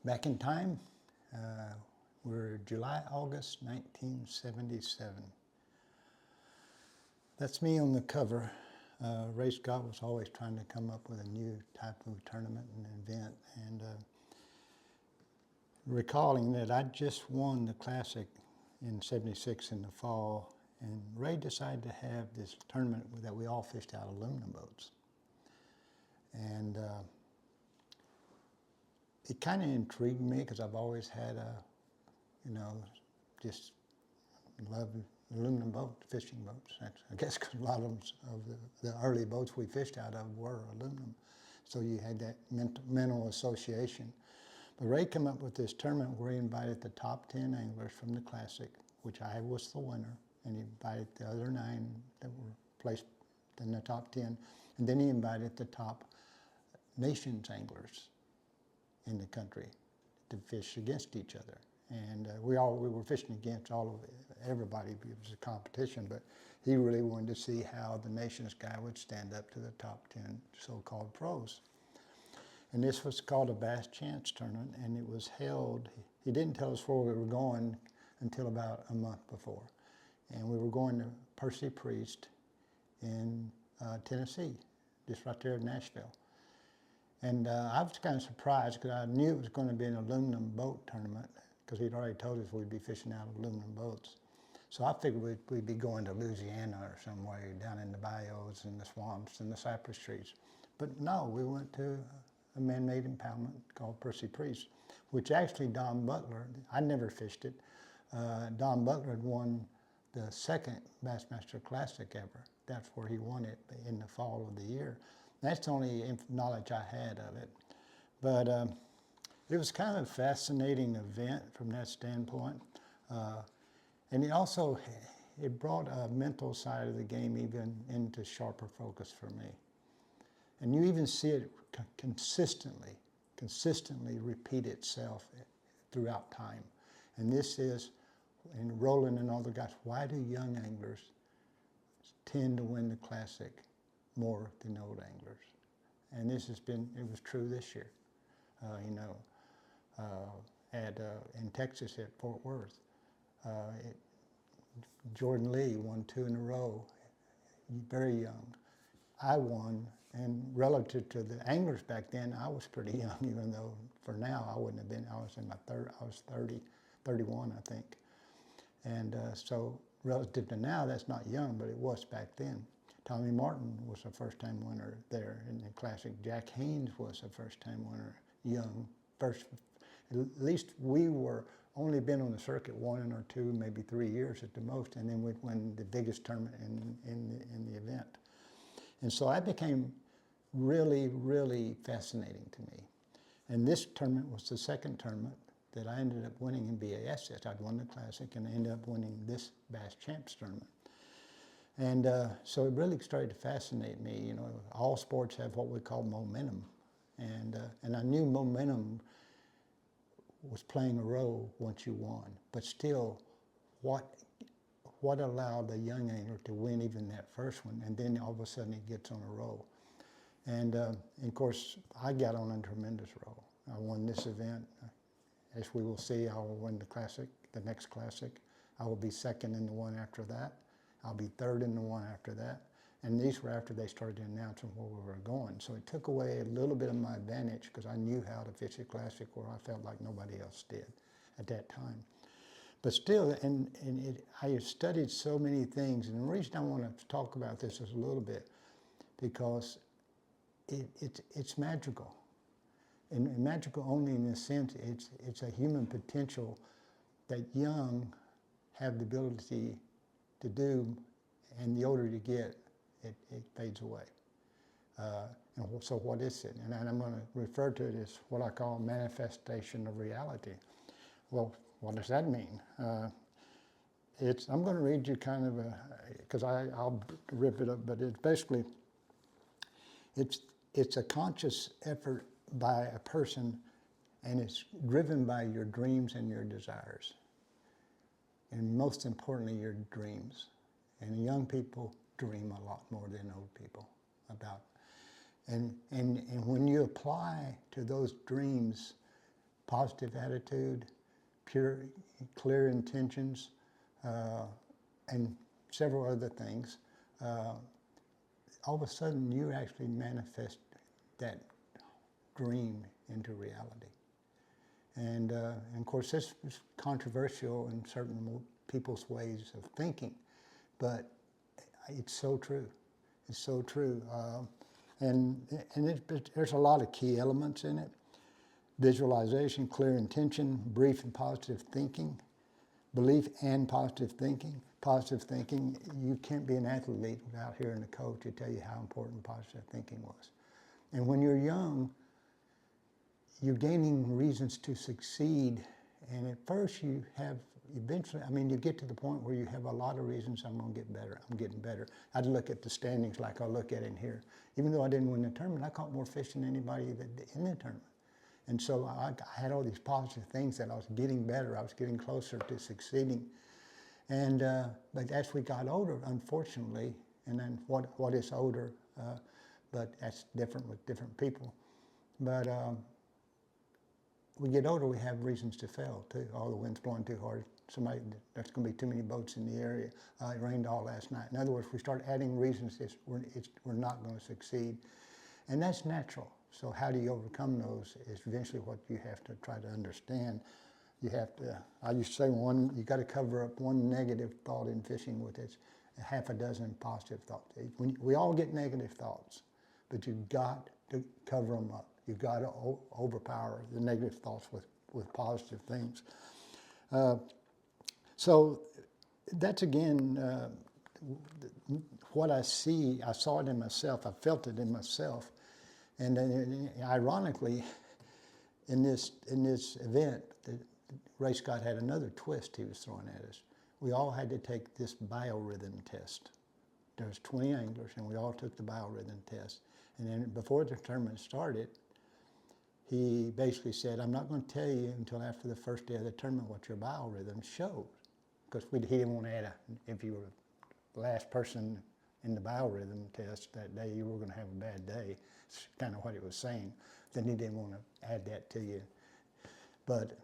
Back in time, we're July, August 1977. That's me on the cover. Ray Scott was always trying to come up with a new type of tournament and event, and recalling that I just won the Classic in '76 in the fall, and Ray decided to have this tournament that we all fished out aluminum boats. And it kind of intrigued me because I've always had a, just love aluminum boats, fishing boats. I guess because a lot of the early boats we fished out of were aluminum. So you had that mental association. But Ray came up with this tournament where he invited the top 10 anglers from the Classic, which I was the winner, and he invited the other 9 that were placed in the top 10, and then he invited the top nations anglers in the country to fish against each other. And we were fishing against everybody. It was a competition, but he really wanted to see how the nations guy would stand up to the top 10 so-called pros. And this was called a Bass Chance Tournament, and it was held, he didn't tell us where we were going until about a month before. And we were going to Percy Priest in Tennessee, just right there in Nashville. And I was kind of surprised because I knew it was going to be an aluminum boat tournament because he'd already told us we'd be fishing out aluminum boats. So I figured we'd be going to Louisiana or somewhere down in the bayous and the swamps and the cypress trees. But no, we went to a man-made impoundment called Percy Priest, which actually Don Butler, I never fished it, Don Butler had won the second BassMaster Classic ever. That's where he won it in the fall of the year. That's the only knowledge I had of it. But it was kind of a fascinating event from that standpoint. And it brought a mental side of the game even into sharper focus for me. And you even see it consistently repeat itself throughout time. And this is, and Roland and all the guys, why do young anglers tend to win the Classic more than old anglers? And this has been, it was true this year. In Texas at Fort Worth, Jordan Lee won 2 in a row, very young. I won, and relative to the anglers back then, I was pretty young, even though for now I wouldn't have been. I was in my I was 30, 31, I think. And so relative to now, that's not young, but it was back then. Tommy Martin was a first-time winner there in the Classic. Jack Haynes was a first-time winner, young. At least we were only been on the circuit 1 or 2, maybe 3 years at the most, and then we'd win the biggest tournament in the event. And so that became really, really fascinating to me. And this tournament was the second tournament that I ended up winning in BASS. I'd won the Classic and I ended up winning this Bass Champs tournament. And so it really started to fascinate me. All sports have what we call momentum. And I knew momentum was playing a role once you won. But still, what allowed the young angler to win even that first one, and then all of a sudden he gets on a roll. And of course, I got on a tremendous roll. I won this event. As we will see, I will win the Classic, the next Classic. I will be second in the one after that. I'll be third in the one after that. And these were after they started announcing where we were going. So it took away a little bit of my advantage because I knew how to fish a Classic where I felt like nobody else did at that time. But still, I have studied so many things, and the reason I want to talk about this is a little bit because it's magical. And magical only in the sense it's a human potential that young have the ability to do, and the older you get, it fades away. And so what is it? And I'm going to refer to it as what I call manifestation of reality. Well, what does that mean? I'm going to read you kind of because I'll rip it up, but it's basically, it's a conscious effort by a person, and it's driven by your dreams and your desires. And most importantly, your dreams. And young people dream a lot more than old people about. And when you apply to those dreams positive attitude, pure, clear intentions, and several other things, all of a sudden you actually manifest that dream into reality. And of course, this is controversial in certain people's ways of thinking, but it's so true. It's so true. There's a lot of key elements in it. Visualization, clear intention, brief and positive thinking, belief and positive thinking. Positive thinking, you can't be an athlete without hearing a coach to tell you how important positive thinking was. And when you're young, you're gaining reasons to succeed. And at first you have, eventually, you get to the point where you have a lot of reasons. I'm going to get better. I'm getting better. I'd look at the standings like I'll look at in here. Even though I didn't win the tournament, I caught more fish than anybody in the tournament. And so I had all these positive things that I was getting better. I was getting closer to succeeding. And but as we got older, unfortunately, and then what is older, but that's different with different people. But we get older, we have reasons to fail too. Oh, the wind's blowing too hard. There's going to be too many boats in the area. It rained all last night. In other words, we start adding reasons we're not going to succeed, and that's natural. So how do you overcome those is eventually what you have to try to understand. You have to, I used to say you got to cover up one negative thought in fishing with half a dozen positive thoughts. We all get negative thoughts, but you've got to cover them up. You've got to overpower the negative thoughts with positive things. So that's again what I see. I saw it in myself. I felt it in myself. And then, ironically, in this event, Ray Scott had another twist he was throwing at us. We all had to take this biorhythm test. There was 20 anglers, and we all took the biorhythm test. And then before the tournament started, he basically said, I'm not going to tell you until after the first day of the tournament what your biorhythm showed. Because he didn't want to add if you were the last person in the biorhythm test that day, you were going to have a bad day. It's kind of what he was saying. Then he didn't want to add that to you. But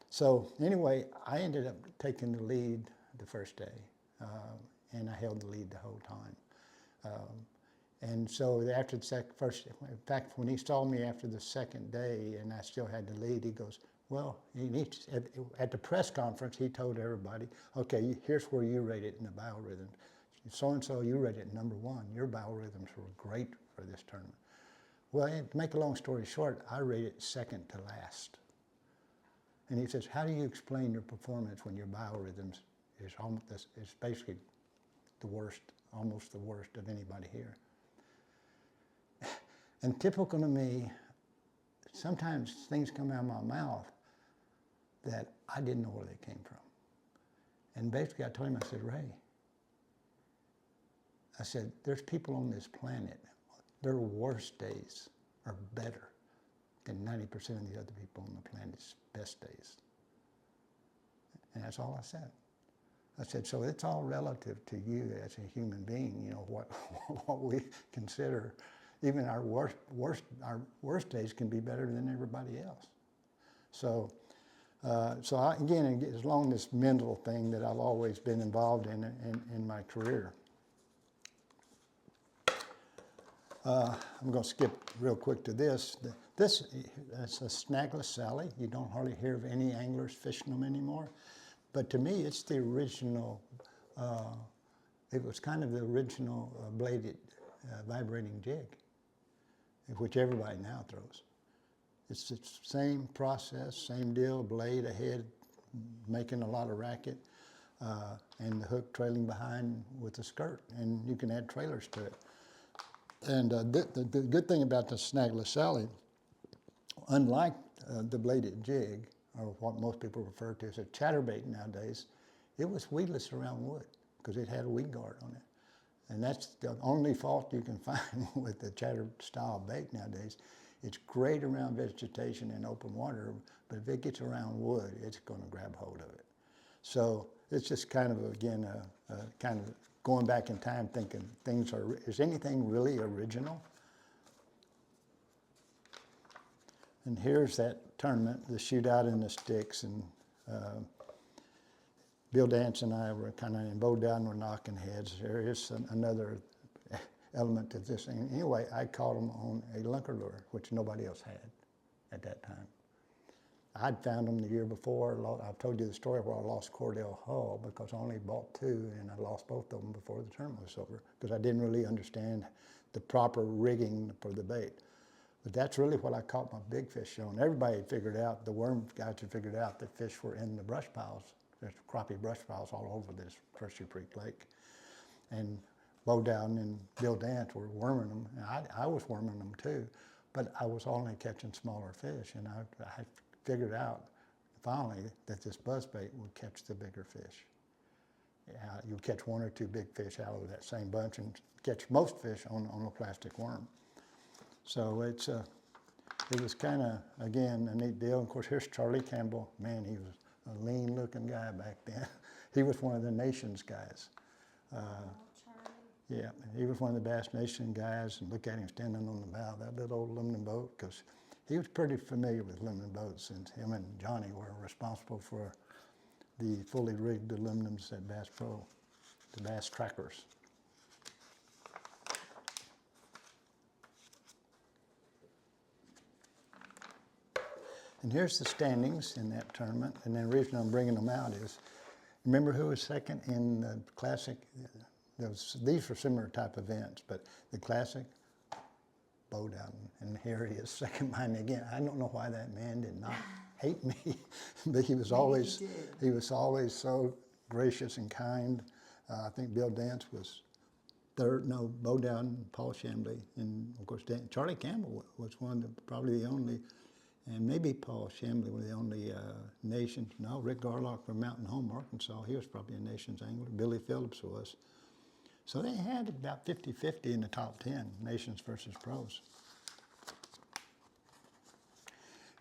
so anyway, I ended up taking the lead the first day, and I held the lead the whole time. And so after the first, in fact, when he saw me after the second day and I still had the lead, he goes, well, at the press conference, he told everybody, okay, here's where you rate it in the biorhythms. So-and-so, you rated it number 1. Your biorhythms were great for this tournament. Well, to make a long story short, I rated second to last. And he says, how do you explain your performance when your biorhythms is basically the worst, almost the worst of anybody here? And typical to me, sometimes things come out of my mouth that I didn't know where they came from. And basically I told him, I said, Ray, I said, there's people on this planet, their worst days are better than 90% of the other people on the planet's best days. And that's all I said. I said, so it's all relative to you as a human being, you know, what we consider. Even our worst days can be better than everybody else. So, again, it's along this mental thing that I've always been involved in my career. I'm going to skip real quick to this. This is a snagless Sally. You don't hardly hear of any anglers fishing them anymore. But to me, it's the original, it was kind of the original bladed vibrating jig, which everybody now throws. It's the same process, same deal, blade ahead, making a lot of racket, and the hook trailing behind with the skirt, and you can add trailers to it. And the good thing about the snagless Sally, unlike the bladed jig, or what most people refer to as a chatterbait nowadays, it was weedless around wood because it had a weed guard on it. And that's the only fault you can find with the chatter style bait nowadays. It's great around vegetation and open water, but if it gets around wood, it's going to grab hold of it. So it's just kind of, again, kind of going back in time thinking is anything really original? And here's that tournament, the shootout in the sticks, and Bill Dance and I were kind of in bow down, we're knocking heads. There is another element to this thing. Anyway, I caught them on a lunker lure, which nobody else had at that time. I'd found them the year before. I've told you the story where I lost Cordell Hull because I only bought 2 and I lost both of them before the tournament was over because I didn't really understand the proper rigging for the bait. But that's really what I caught my big fish on. Everybody had figured out, the worm guys had figured out that fish were in the brush piles. There's crappie brush piles all over this Pressure Creek Lake. And Bowdown and Bill Dance were worming them. And I was worming them too, but I was only catching smaller fish. And I figured out finally that this buzzbait would catch the bigger fish. You'd catch 1 or 2 big fish out of that same bunch and catch most fish on a plastic worm. So it was kind of, again, a neat deal. Of course, here's Charlie Campbell. Man, he was a lean-looking guy back then. He was one of the Nations guys. Yeah, he was one of the Bass Nation guys, and look at him standing on the bow of that little old aluminum boat, because he was pretty familiar with aluminum boats, since him and Johnny were responsible for the fully rigged aluminums at Bass Pro, the Bass Trackers. And here's the standings in that tournament, and the reason I'm bringing them out is, remember who was second in the Classic? These were similar type events, but the Classic, Bowdown, and here he is second behind me again. I don't know why that man did not hate me, but he was always so gracious and kind. I think Bill Dance was third, no, Bowdown, Paul Chambly, and of course Charlie Campbell was probably the only, and maybe Paul Chambly were the only Nations. No, Rick Garlock from Mountain Home, Arkansas, he was probably a Nations angler. Billy Phillips was. So they had about 50-50 in the top 10, Nations versus pros.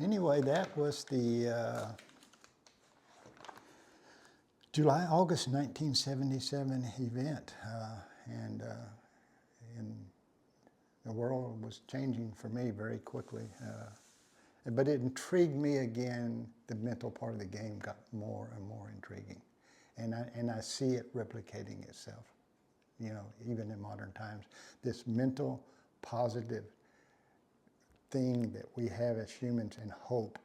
Anyway, that was the August 1977 event. And the world was changing for me very quickly. But it intrigued me again. The mental part of the game got more and more intriguing. And I see it replicating itself, you know, even in modern times. This mental, positive thing that we have as humans, and hope.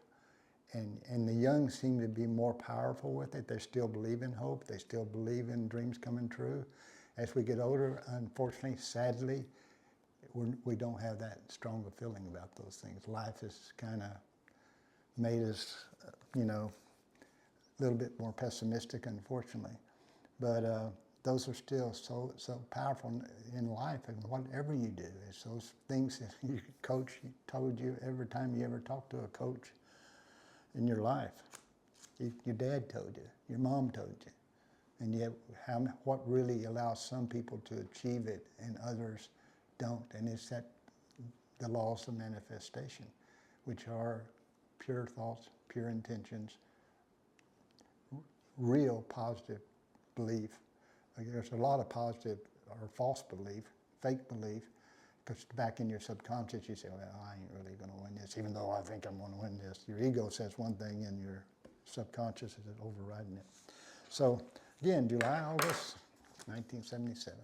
And the young seem to be more powerful with it. They still believe in hope. They still believe in dreams coming true. As we get older, unfortunately, sadly, we don't have that strong a feeling about those things. Life has kind of made us, you know, a little bit more pessimistic, unfortunately. But those are still so powerful in life, and whatever you do. It's those things that your coach told you every time you ever talked to a coach in your life. Your dad told you, your mom told you. And yet, what really allows some people to achieve it and others don't? And it's the laws of manifestation, which are pure thoughts, pure intentions, real positive belief. There's a lot of positive or false belief, fake belief, because back in your subconscious you say, well, I ain't really going to win this, even though I think I'm going to win this. Your ego says one thing and your subconscious is overriding it. So again, July, August 1977.